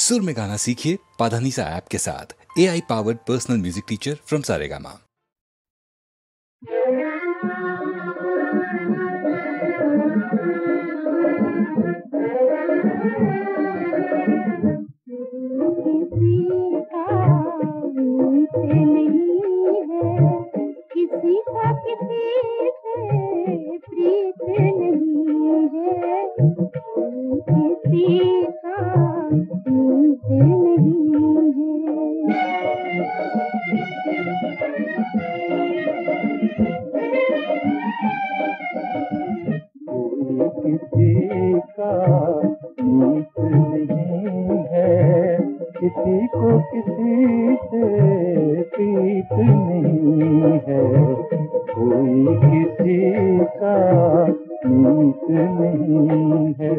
सुर में गाना सीखिए पाधानीसा ऐप के साथ। AI powered personal music teacher from Saregama. किसी को किसी से प्रीत नहीं है, कोई किसी का मीत नहीं है।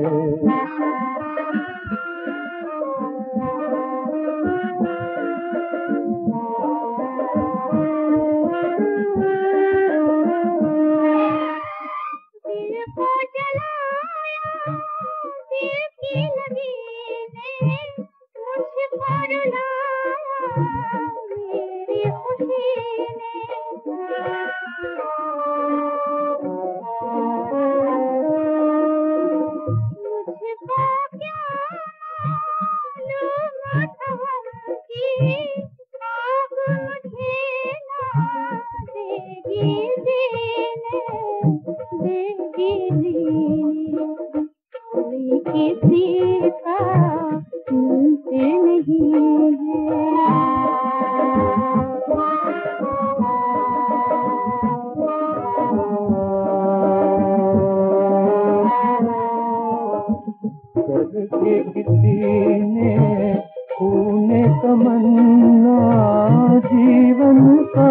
किसी ने खूने तमन्ना जीवन का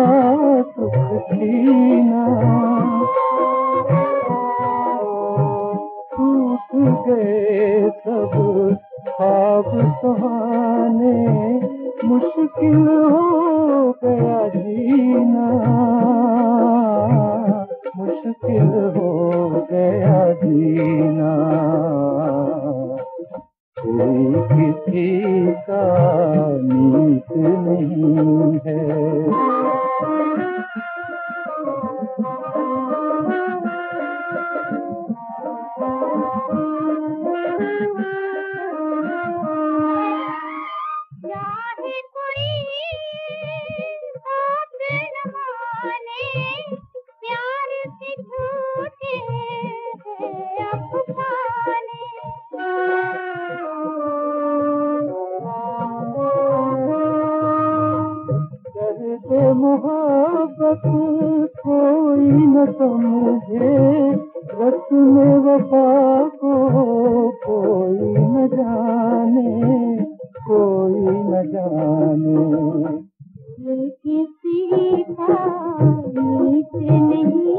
सुख छीना, टूट गए सब ख्वाब सुहाने, मुश्किल हो गया जीना, मुश्किल हो गया जीना। कोई किसी का मीत नहीं है। मोहब्बत कोई न समझे, रस्म वफा को कोई न जाने, कोई न जाने। ये किसी का मीत नहीं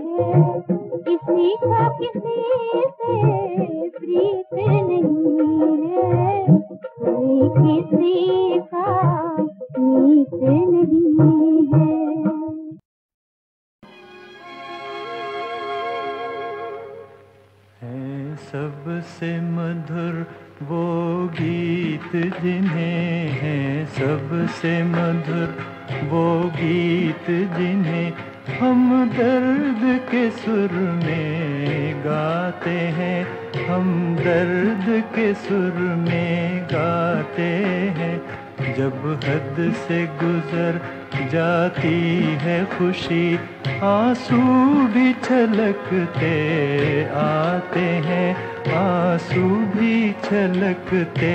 है, किसी का किसी से प्रीत नहीं है, कोई किसी का मीत नहीं है। सबसे मधुर वो गीत जिन्हें हैं, सबसे मधुर वो गीत जिन्हें हम दर्द के सुर में गाते हैं, हम दर्द के सुर में गाते हैं। जब हद से गुजर जाती है खुशी, आंसू भी छलकते आते हैं, आंसू भी छलकते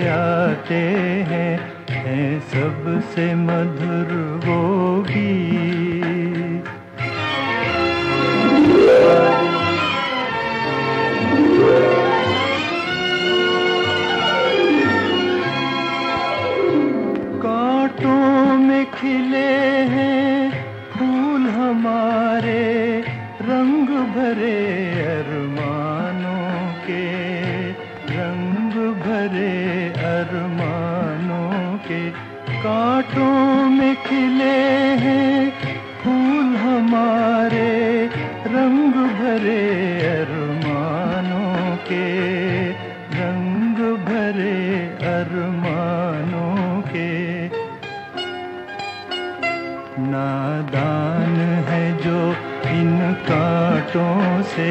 आते हैं सबसे मधुर वो गीत। कांटों में खिले हैं फूल हमारे, रंग भरे अरमानों के, रंग भरे अरमानों के। कांटों में खिले हैं फूल हमारे, रंग भरे अरमानों के, रंग भरे अरमानों के। नादान है जो इन कांटों से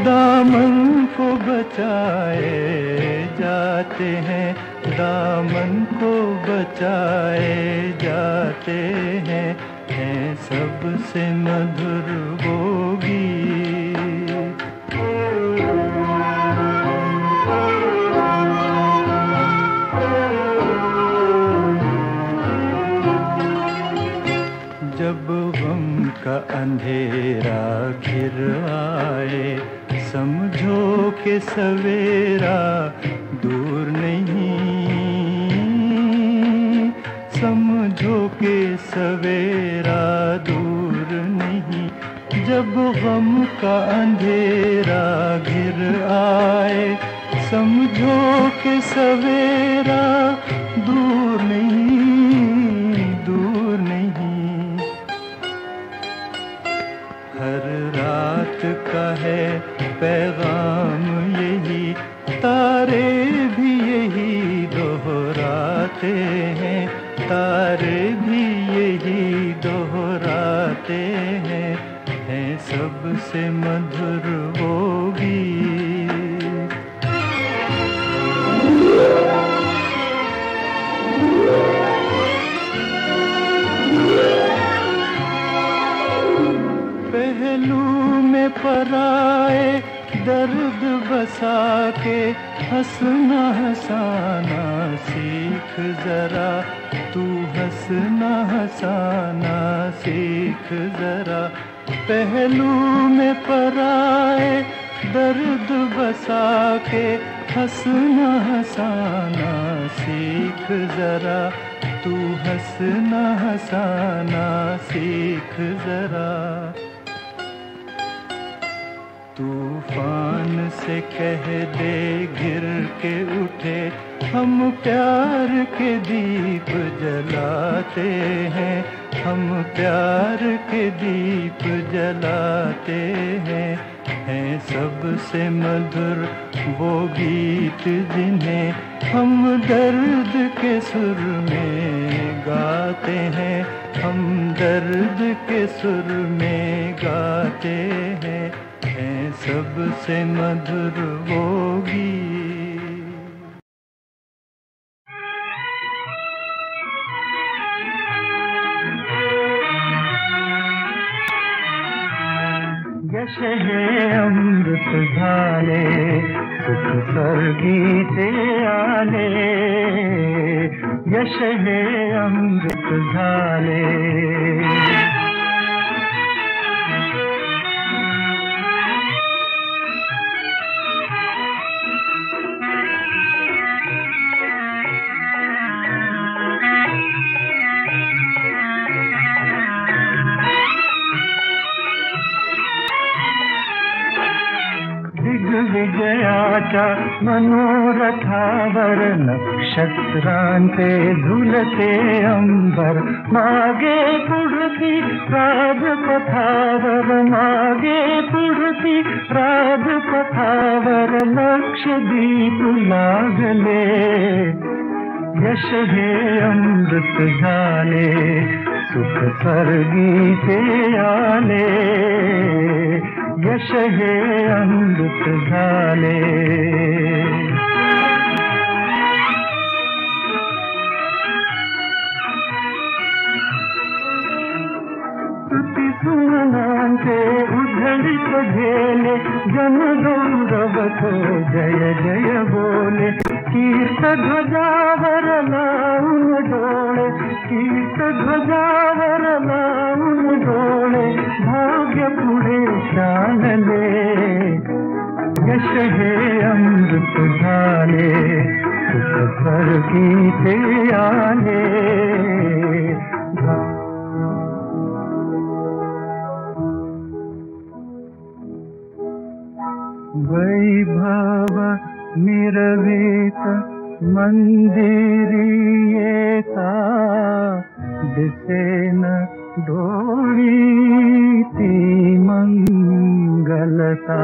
दामन को बचाए जाते हैं, दामन को बचाए जाते हैं सबसे मधुर वो गीत। जब गम का अंधेरा घिर आए, समझो कि सवेरा दूर नहीं, समझो कि सवेरा दूर नहीं। जब गम का अंधेरा घिर आए, समझो कि सवेरा दूर नहीं, दूर नहीं। हर रात का है पैगाम यही, तारे भी यही दोहराते हैं, तारे भी यही दोहराते हैं सबसे मधुर वो गीत। पहलू में पराए दर्द बसा के हंसना हंसाना सीख जरा, तू हंसना हंसाना सीख जरा। पहलू में पराए दर्द बसा के हंसना हंसाना सीख जरा, तू हंसना हंसाना सीख जरा। तूफान से कह दे गिर के उठे, हम प्यार के दीप जलाते हैं, हम प्यार के दीप जलाते हैं सबसे मधुर वो गीत जिन्हें हम दर्द के सुर में गाते हैं, हम दर्द के सुर में गाते हैं सबसे मधुर वो गीत। यश है अमृत झाले सुख स्वर्गी से आले, यश है अमृत झाले। विजयाचा मनोरथावर नक्षत्रांचे झुलते अंबर, मागे पुढती राजपथावर, मागे पुढती राजपथावर लक्षदीप लागले। यश हे अमृत झाले सुख स्वर्गी से आले, यश हे अमृत झाले। स्तुती सुमनांचे उधळीत झेले, जनगौरव तो जय जय बोले। कीर्त ध्वजावर लावून डोळे, कीर्त ध्वजावर लावून डोळे, भाग्य पुढे चालले। यश हे अमृत झाले सुख स्वर्गी से आले। वैभव मिरवित मंदिरी येता, दिसेन डोळी ती मंगलता।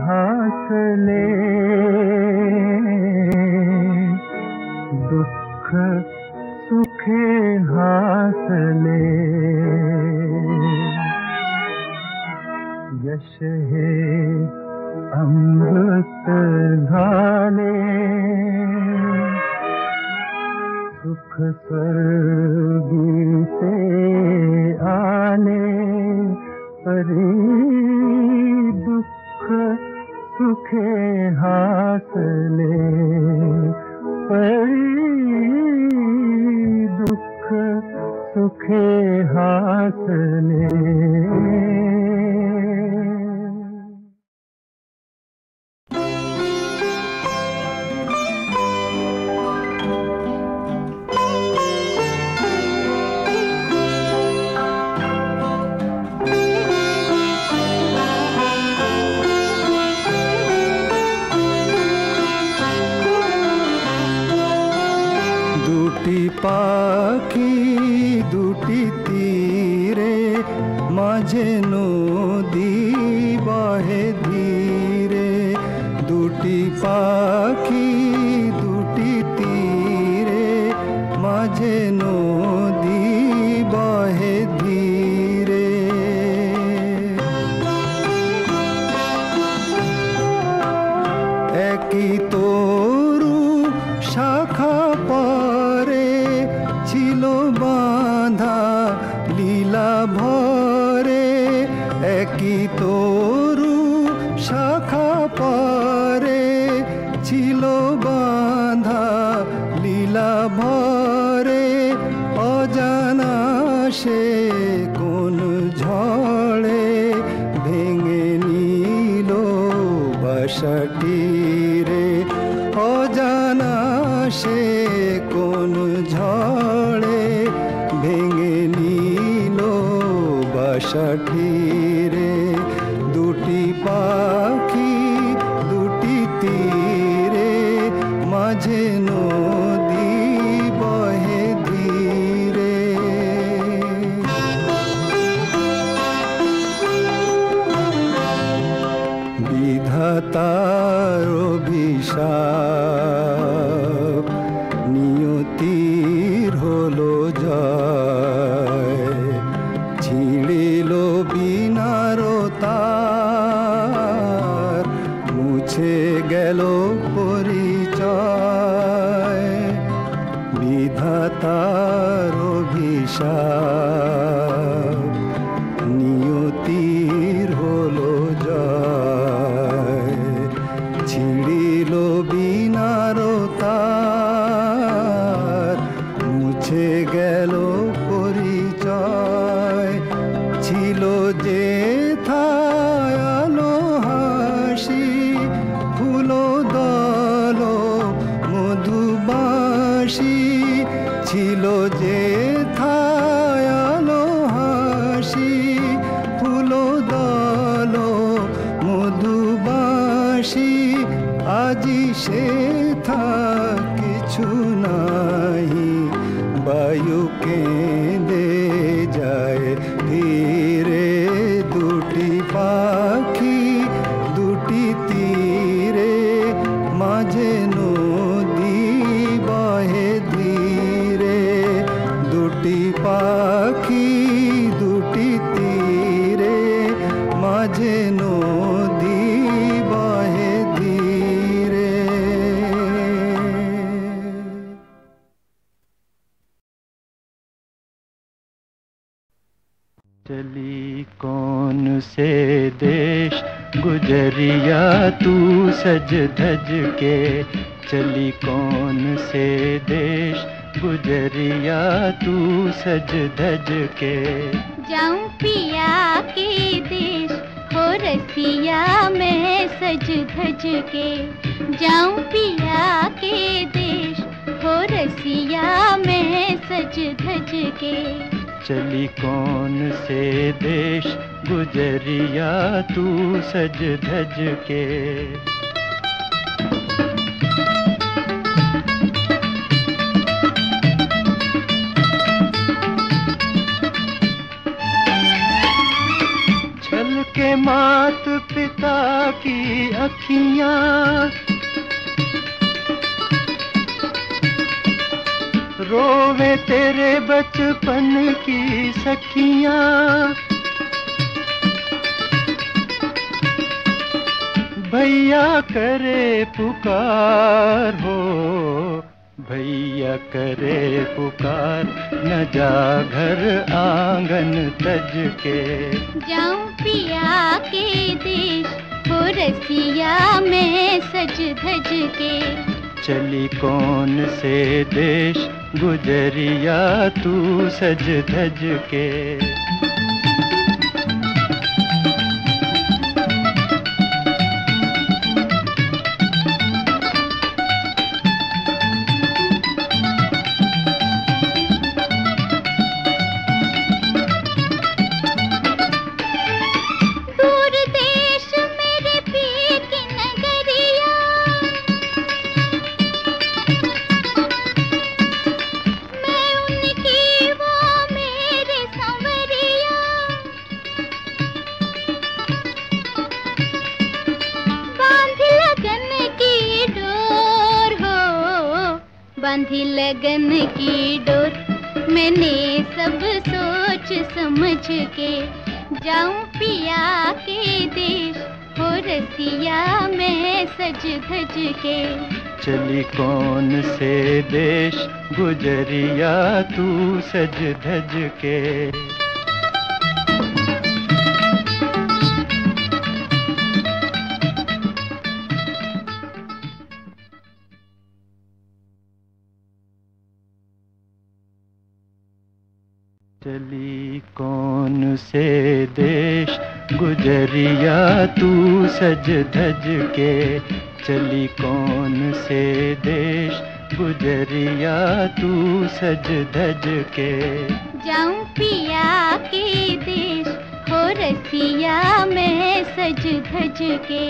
हासले, दुख सुखे हासले, यश हे अमृत झाले, सुख स्वर्गी से आने, परी दुख सुखे हासले, परी दुख सुखे हासले। পাখি দুটি তীরে, মাঝে নদী বহে ধীরে। দুটি পাখি দুটি তীরে, মাঝে নদী বহে ধীরে। একই তরু শাখা পরে ছিল বাঁধা লীলা ভরে। একই তরু শাখা পরে ছিল বাঁধা লীলা ভরে। অজানা সে কোন ঝড়ে ভেঙে নিল বাসাটি রে। অজানা সে কোন ঝড়ে ভেঙে নিল বাসাটি রে। দুটি পাখি দুটি তীরে, মাঝে নদী বহে ধীরে। বিধাতার অভিশাপ, নিয়তির হলো জয়। ছিঁড়িল বিনার তার, মুছে গেল পরিচয়। বিধাতার অভিশাপ, নিয়তির হলো জয়। ছিঁড়িল বিনার তার, মুছে গেল পরিচয়। ছিল যে থায় আলো হাসি, ফুল দল মধুবাসী। ছিল যে থায় আলো হাসি, ফুল দল মধুবাসী। আজি সে থা কিছু নাহি, বায়ু কেঁদে যায় ধীরে। দুটি পাখি দুটি তীরে, মাঝে নদী বহে ধীরে। দুটি পাখি দুটি তীরে, মাঝে নদী বহে ধীরে। चली कौन से देश गुजरिया तू सज धज के। चली कौन से देश गुजरिया तू सज धज के। जाऊं पिया के देश हो रसिया मैं सज धज के। जाऊं पिया के देश हो रसिया मैं सज धज के। चली कौन से देश गुजरिया तू सज धज के। छलके के मात पिता की अखियां, रोवे तेरे बचपन की सखियां। भैया करे पुकार हो, भैया करे पुकार, न जा घर आंगन तज के। जाऊं पिया के देश, हो रसिया में सज धज के। चली कौन से देश गुजरिया तू सज धज के। बांधी लगन की डोर, मैंने सब सोच समझ के। जाऊं पिया के देश, हो रसिया में सज धज के। चली कौन से देश गुजरिया तू सज धज के। चली कौन से देश गुजरिया तू सज धज के। चली कौन से देश गुजरिया तू सज धज के। जाऊं पिया के देश, हो रसिया में सज धज के।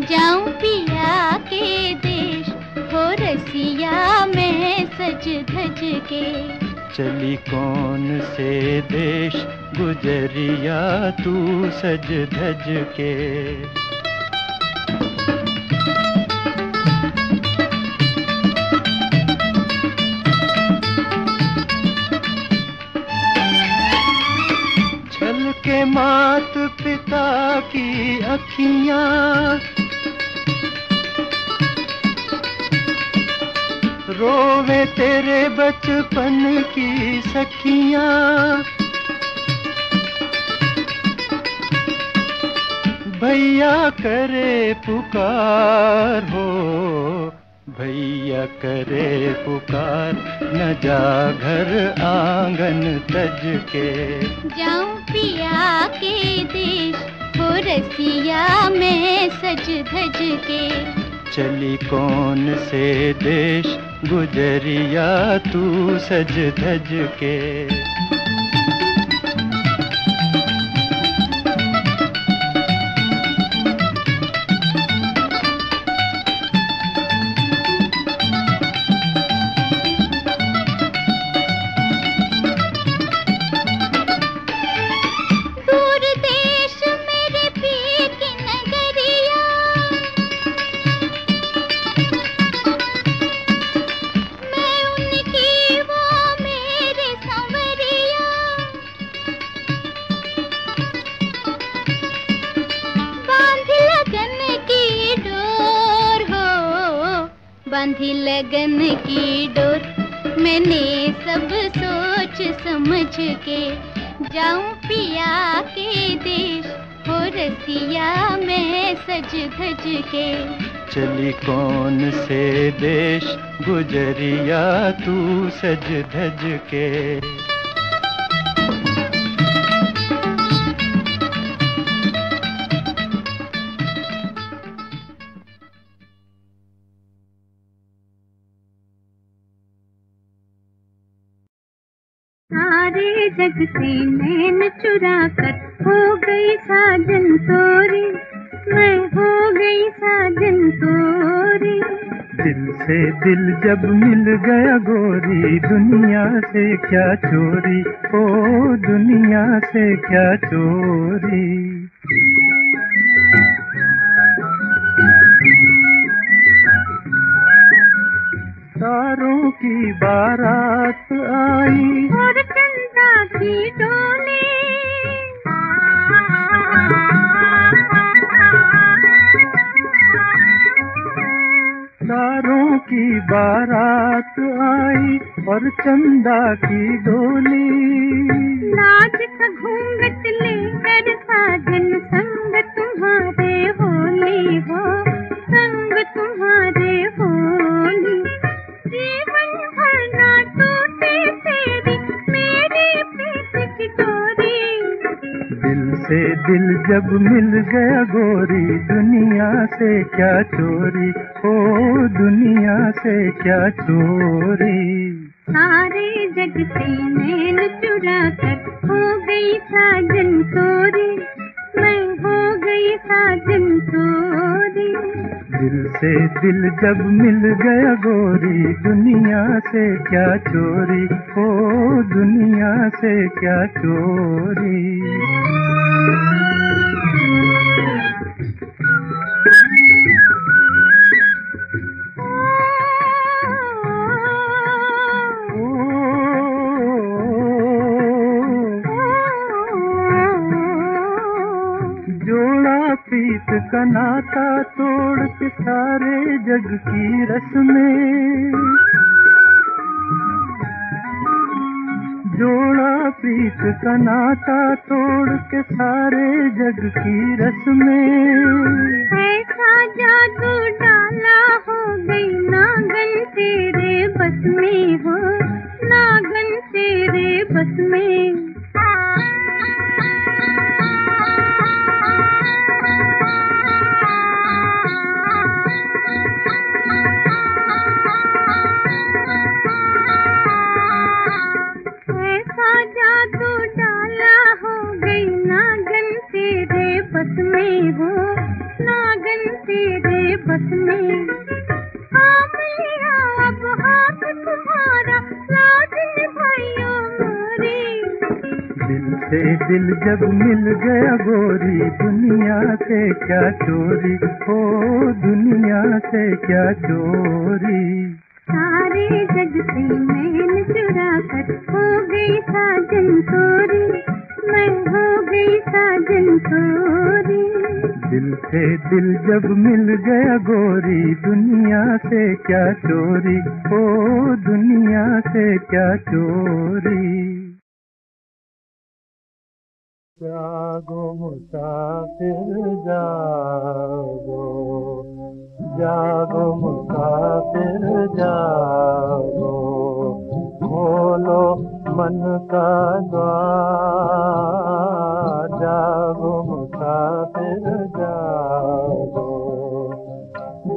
जाऊं पिया के देश, हो रसिया में सज धज के। चली कौन से देश गुजरिया तू सज धज के। छल के मात पिता की अखियां, रोवे तेरे बचपन की सखियां। भैया करे पुकार हो, भैया करे पुकार, न जा घर आंगन तज के। जाऊं पिया के देश, हो रसिया में सज धज के। चली कौन से देश गुजरिया तू सज धज के। बांधी लगन की डोर, मैंने सब सोच समझ के। जाऊं पिया के देश, हो रसिया में सज धज के। चली कौन से देश गुजरिया तू सज धज के। सारे जग से नैन चुरा कर हो गई साजन तोरी, मैं हो गई साजन तोरी। दिल से दिल जब मिल गया गोरी, दुनिया से क्या चोरी, ओ दुनिया से क्या चोरी। तारों की बारात आई और चंदा की डोली। तारों की बारात आई और चंदा की डोली। लाज का घूंघट लेकर साजन संग तुम्हारे होली हो, संग तुम्हारे होली। जीवन भर ना टूटे तेरी मेरी प्रीत की डोरी। दिल से दिल जब मिल गया गोरी, दुनिया से क्या चोरी, ओ दुनिया से क्या चोरी। सारे जग से नैन चुरा कर हो गई साजन तोरी, मैं हो गई साजन तोरी। दिल से दिल जब मिल गया गोरी, दुनिया से क्या चोरी, ओ दुनिया से क्या चोरी। प्रीत का नाता तोड़ के सारे जग की रस्में, जोड़ा प्रीत का नाता तोड़ के सारे जग की रस्में। ऐसा जादू डाला हो गई नागन तेरे बस में हो, नागन तेरे बस में। जादू डाला हो गई नागन तेरे बस में हो, नागन तेरे बस में। थाम लिया अब हाथ तुम्हारा, लाज निभाइयो मोरी। दिल से दिल जब मिल गया गोरी, दुनिया से क्या चोरी, ओ दुनिया से क्या चोरी। सारे जग से नैन चुरा कर हो गई साजन तोरी, मैं हो गई साजन तोरी। दिल से दिल जब मिल गया गोरी, दुनिया से क्या चोरी, ओ दुनिया से क्या चोरी। जागो मुसाफिर जागो, जागो मुसाफिर जागो, खोलो मन का द्वार। जागो मुसाफिर जागो,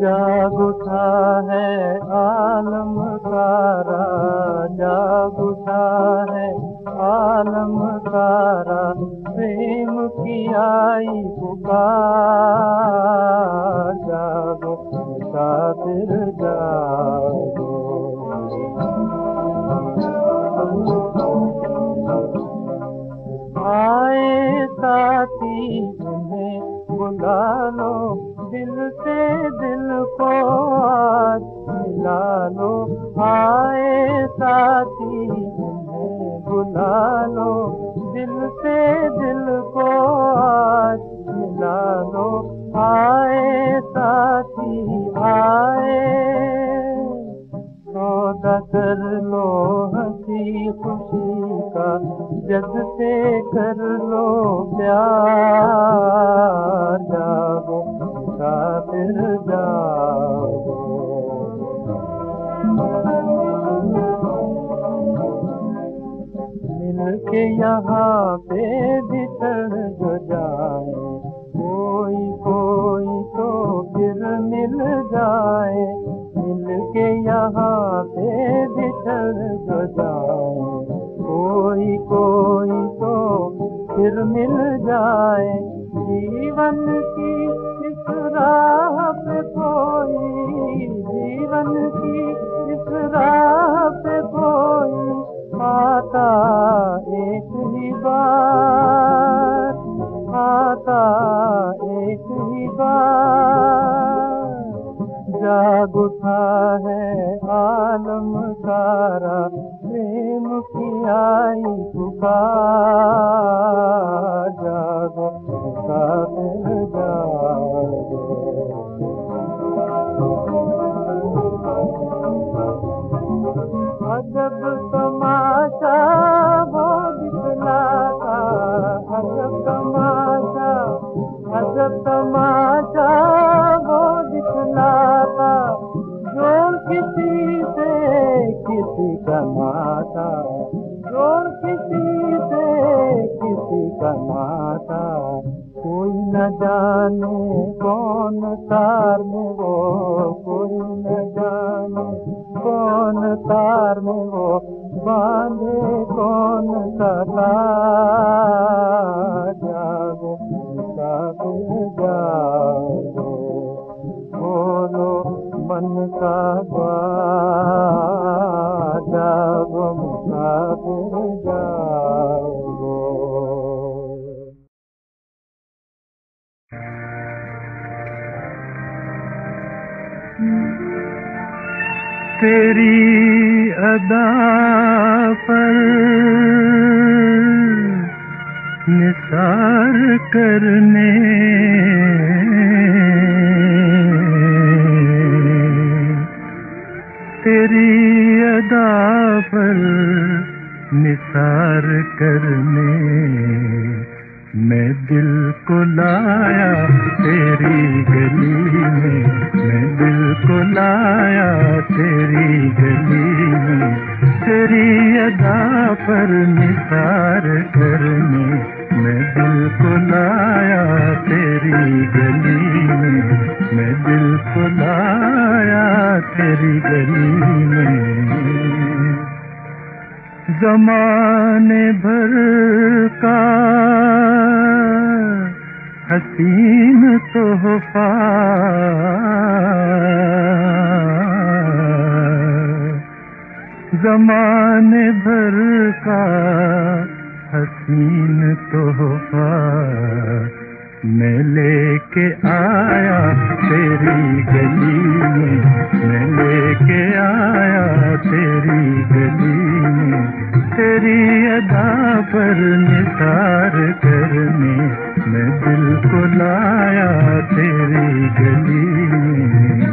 जाग उठा है आलम सारा, जाग उठा है आलम सारा, प्रेम की आई पुकार। जागो मुसाफिर जागो, आए साथी उन्हें बुला लो, दिल से दिल को आज मिला लो। आए साथी उन्हें बुला लो, दिल से दिल को आज मिला लो। आए साथी आए, सौदा कर लो हंसी खुशी का, जग से कर लो प्यार। जागो मुसाफिर जागो, मिल के यहाँ पे बिछड़ जो जाए, कोई कोई तो फिर मिल जाए। मिल के यहाँ पे बिछड़ जो जाए, कोई कोई तो फिर मिल जाए। जीवन की इस राह पे कोई, जीवन की इस राह पे कोई आता एक ही बार, आता एक ही बार। जाग उठा है आलम सारा, प्रेम की आई पुकार, जागो मुसाफिर जागो। अजब तमाशा वो दिखलाता, अजब तमाशा, अजब तमाशा वो दिखलाता, जोड़ किसी से किसी का नाता, जोड़ किसी से किसी का नाता, कोई न जाने कौन तार में वो, कोई न जाने कौन तार में वो, बांधे कौन सा तार, जागो मुसाफिर जागो, बोलो मन का द्वार, जागो मुसाफिर जागो। तेरी अदा पर निसार करने, तेरी अदा पर निसार करने, मैं दिल को लाया तेरी गली में, मैं दिल को लाया तेरी गली में, तेरी अदा पर निसार करने, मैं दिल को लाया तेरी गली में, मैं दिल को लाया तेरी गली में। ज़माने भर का हसीन तोहफा, ज़माने भर का हसीन तोहफा, मैं लेके आया तेरी गली में, मैं लेके आया तेरी गली में, तेरी अदा पर निसार करने, मैं दिल को लाया तेरी गली में।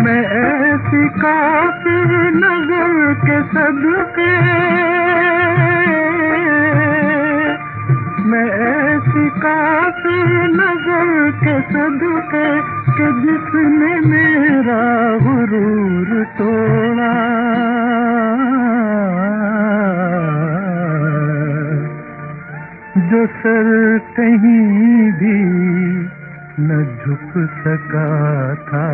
मैं ऐसी काफिर नजर के सदके, मैं ऐसी काफिर नजर के सदके, कि जिसने मेरा गुरूर तोड़ा, जो सर कहीं भी न झुक सका था,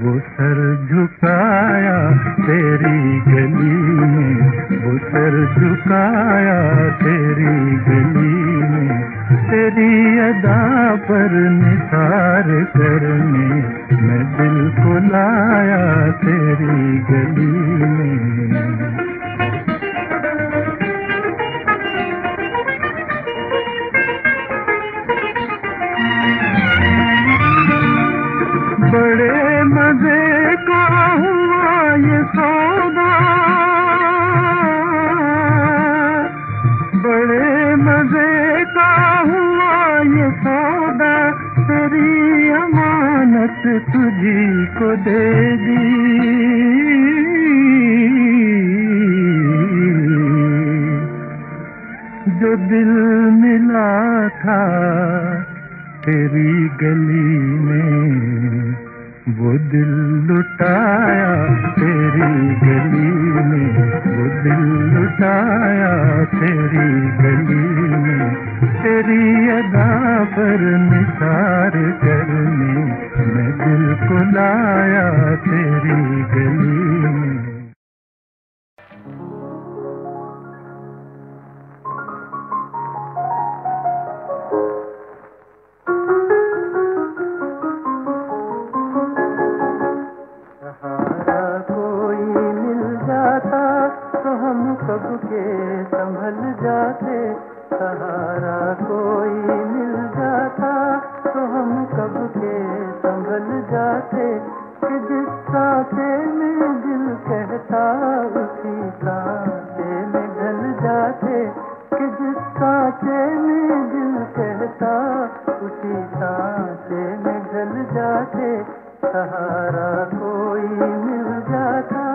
वो सर झुकाया तेरी गली में, वो सर झुकाया तेरी गली में, तेरी अदा पर निसार करने, मैं दिल को लाया तेरी गली में। बड़े मजे का हुआ ये सौदा, बड़े मजे का हुआ ये सौदा, तेरी अमानत तुझी को दे दी, जो दिल मिला था तेरी गली में, वो दिल लुटाया तेरी गली में, वो दिल लुटाया तेरी गली में, तेरी अदा पर निसार करने, मैं दिल को लाया तेरी गली में। कब के संभल जाते, सहारा कोई मिल जाता तो हम कब के संभल जाते, कि जिस सांसे में दिल कहता उसी सांसे में ढल जाते, कि जिस सांसे में दिल कहता उसी सांसे में ढल जाते, सहारा कोई मिल जाता।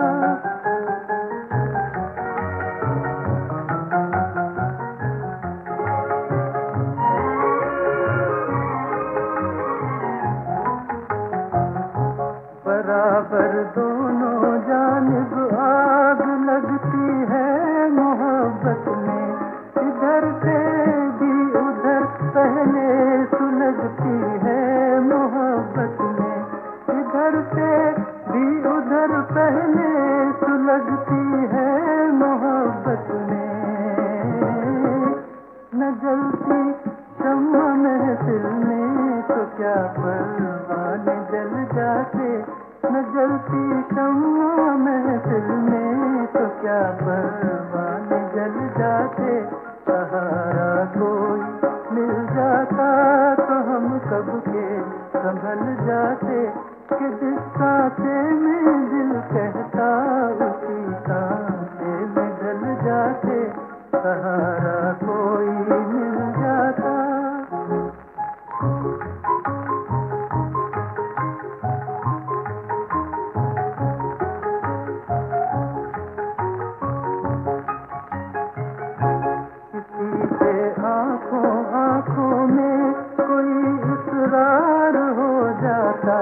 बराबर दोनों जानिब आग लगती है मोहब्बत में, इधर से भी उधर पहले सुलगती है मोहब्बत में, इधर से भी उधर पहले सुलगती है मोहब्बत में। न जलती शम्मा महफिल में तो क्या परवाने जल जाते, न जलती शम्मा महफिल में तो क्या परवाने जल जाते, सहारा कोई मिल जाता तो हम कब के संभल जाते, कि जिस सांसे में दिल कहता उसी सांसे में ढल जाते, सहारा कोई मिल जाता। आँखों में कोई इसरार हो जाता,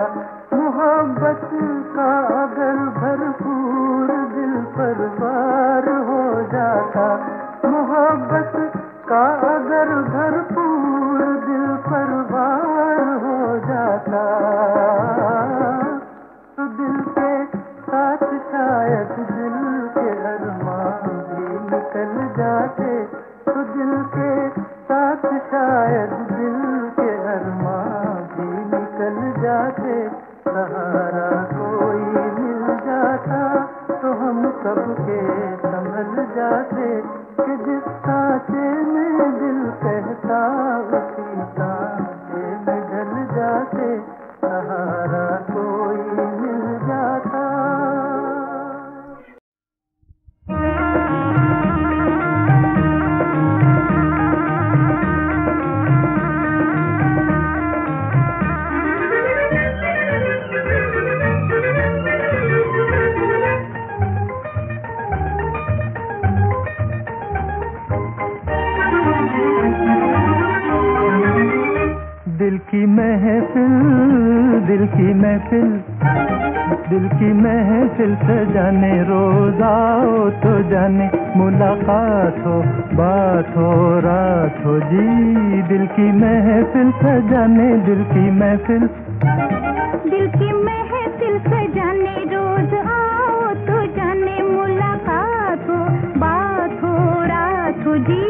मोहब्बत का अगर भरपूर दिल पर वार हो जाता, मोहब्बत का अगर भरपूर दिल पर वार हो जाता, तो दिल के साथ शायद दिल के अरमान भी निकल जाते, तो दिल के साथ शायद दिल के अरमान भी निकल जाते, सहारा कोई मिल जाता तो हम कब के संभल जाते, कि जिस सांसे में दिल कहता उसी सांसे में ढल जाते, सहारा कोई मिल जाता। दिल की महफिल, दिल की महफिल, दिल की महफिल सजाने रोज आओ तो जाने, मुलाकात हो बात हो रात हो जी, दिल की महफिल सजाने, दिल की महफिल, दिल की महफिल सजाने रोज आओ तो जाने, मुलाकात हो बात हो रात हो जी,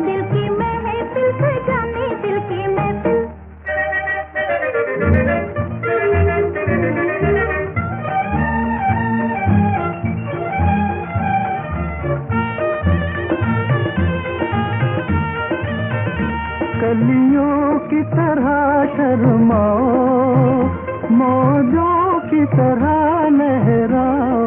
दिल की महफिल सजाने, दिल की महफिल। कलियों की तरह शर्माओ, मौजों की तरह लहराओ,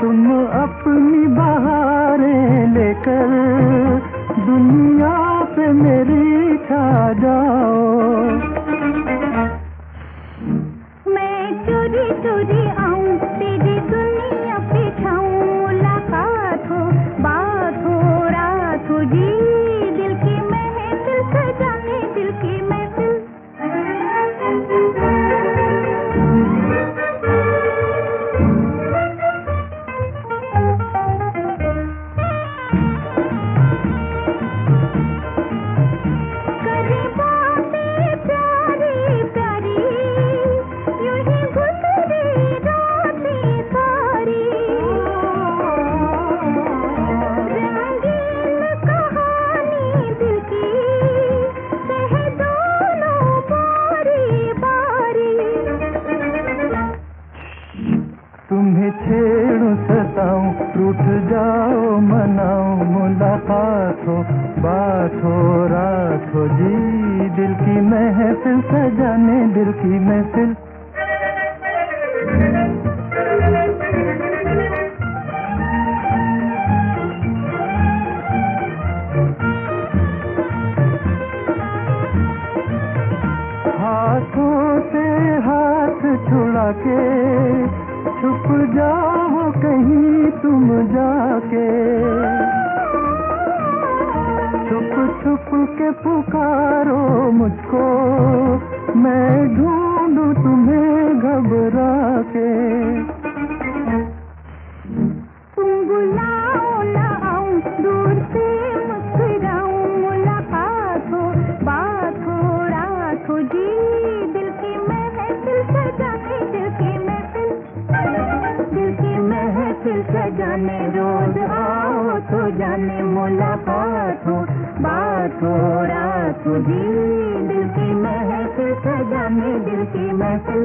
तुम अपनी बहारें लेकर दुनिया पे मेरी छा जाओ। मैं चोरी चोरी आऊं तेरी दुनिया पे छाऊं, मुलाकात हो बात हो रात हो जी, दिल की महफिल सजाने, दिल की महफिल। करे बातें प्यारी प्यारी, यूं ही गुजरे तुम्हें छेड़ूं सताऊं, रूठ जाओ मनाऊं, मुलाकात हो बात हो रात हो जी, दिल की महफिल सजाने दिल की महफिल। हाथों से हाथ छुड़ा के छुप जाओ कहीं तुम जाके, छुप छुप के पुकारो मुझको, मैं ढूंढूं तुम्हें घबरा के। तुम बुलाओ ना आऊं, दूर से मुस्कुराऊं, मुलाकात हो बात हो रात हो जी, दिल की महफिल सजाने दिल की महफिल, दिल की महफिल सजाने रोज आओ तो जाने, मुलाकात हो बात हो रात हो जी, दिल की महफिल सजाने दिल की महफिल।